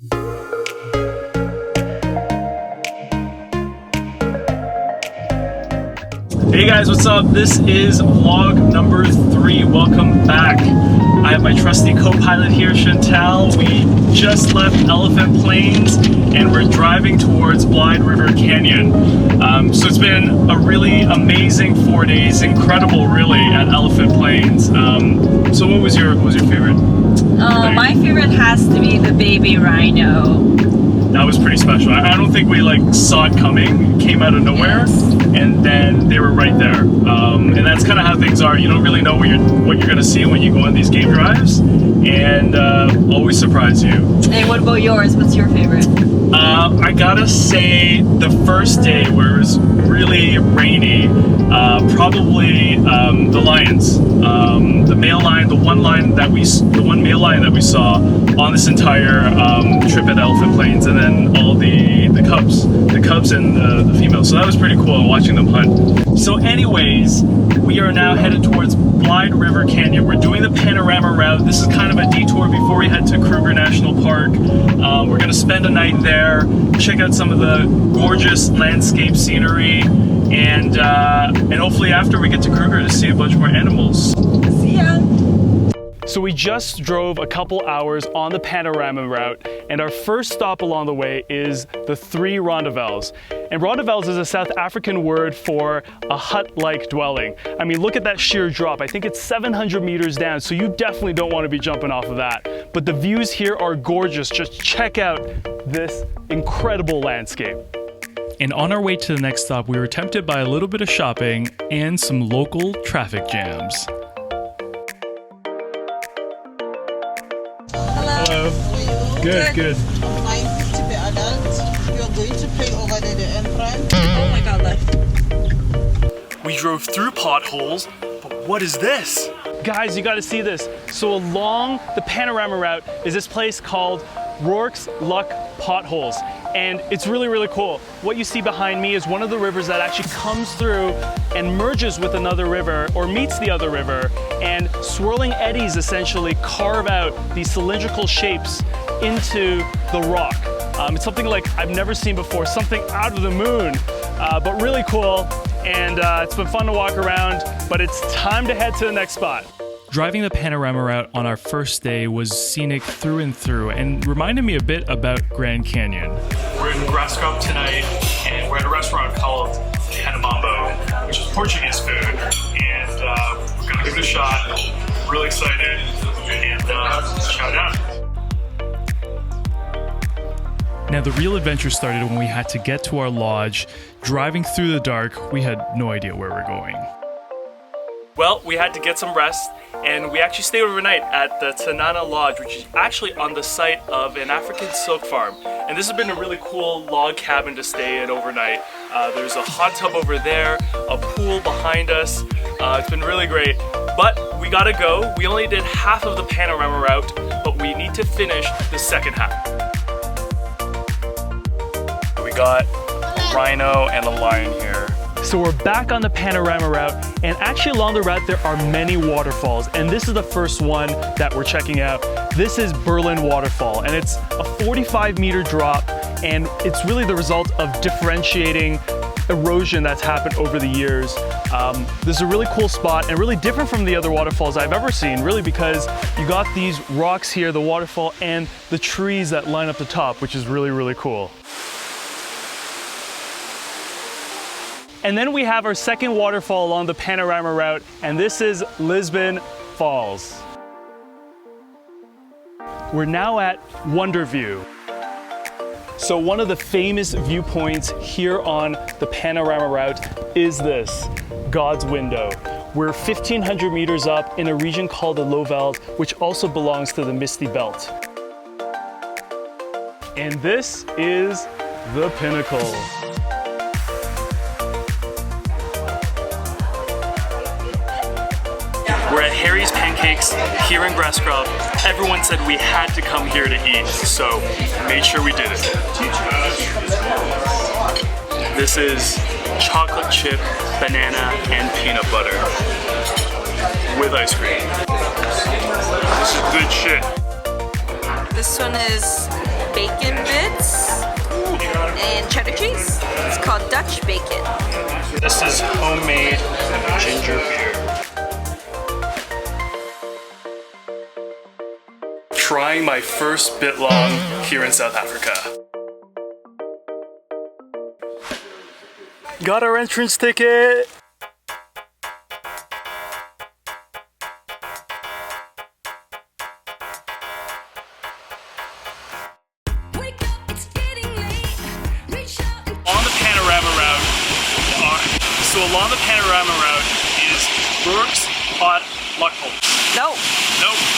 Hey guys, what's up? This is vlog number 3. Welcome back. I have my trusty co-pilot here, Chantal. We just left Elephant Plains and we're driving towards Blyde River Canyon. So it's been a really amazing 4 days, incredible really at Elephant Plains. So what was your favorite? My favorite has to be the baby rhino. That was pretty special. I don't think we saw it coming. It came out of nowhere, and then they were right there. And that's kind of how things are. You don't really know what you're gonna see when you go on these game drives, and always surprise you. Hey, what about yours? What's your favorite? I gotta say the first day where it was really rainy, probably the lions, the male lion, the one male lion that we saw on this entire trip at Elephant Plains, and then all the cubs and the females. So that was pretty cool watching them hunt. So anyways, we are now headed towards Blyde River Canyon. We're doing the Panorama Route. This is kind of a detour before we head to Kruger National Park. We're gonna spend a night there, check out some of the gorgeous landscape scenery, and hopefully after we get to Kruger to see a bunch more animals. See ya! So we just drove a couple hours on the Panorama Route, and our first stop along the way is the 3 Rondavels. And Rondavels is a South African word for a hut-like dwelling. I mean, look at that sheer drop. I think it's 700 meters down, so you definitely don't want to be jumping off of that. But the views here are gorgeous. Just check out this incredible landscape. And on our way to the next stop, we were tempted by a little bit of shopping and some local traffic jams. Good, good. 9:50 per adult. You're going to pay over there, the entrance. Oh my god, look. We drove through Potholes, but what is this? Guys, you gotta see this. So along the Panorama Route is this place called Rourke's Luck Potholes. And it's really, really cool. What you see behind me is one of the rivers that actually comes through and merges with another river or meets the other river, and swirling eddies essentially carve out these cylindrical shapes into the rock. It's something like I've never seen before, something out of the moon, but really cool. And it's been fun to walk around, but it's time to head to the next spot. Driving the Panorama Route on our first day was scenic through and through and reminded me a bit about Grand Canyon. We're in Grascop tonight, and we're at a restaurant called Canimambo, which is Portuguese food, and we're gonna give it a shot. Really excited, and shout out. Now the real adventure started when we had to get to our lodge. Driving through the dark, we had no idea where we're going. Well, we had to get some rest, and we actually stayed overnight at the Tsanana Lodge, which is actually on the site of an African silk farm. And this has been a really cool log cabin to stay in overnight. There's a hot tub over there, a pool behind us. It's been really great, but we gotta go. We only did half of the Panorama Route, but we need to finish the second half. We got a rhino and a lion here. So we're back on the Panorama Route, and actually along the route there are many waterfalls, and this is the first one that we're checking out. This is Berlin Waterfall, and it's a 45-meter drop, and it's really the result of differentiating erosion that's happened over the years. This is a really cool spot and really different from the other waterfalls I've ever seen, really, because you got these rocks here, the waterfall, and the trees that line up the top, which is really, really cool. And then we have our second waterfall along the Panorama Route, and this is Lisbon Falls. We're now at Wonderview. So one of the famous viewpoints here on the Panorama Route is this, God's Window. We're 1,500 meters up in a region called the Rondavels, which also belongs to the Misty Belt. And this is the Pinnacle. We're at Harrie's Pancakes here in Grascroft. Everyone said we had to come here to eat, so made sure we did it. This is chocolate chip, banana, and peanut butter with ice cream. This is good shit. This one is baked Dutch bacon. This is homemade ginger beer. Trying my first Biltong here in South Africa. Got our entrance ticket! So along the Panorama Route is Bourke's Pot Luck Holes. No. Nope.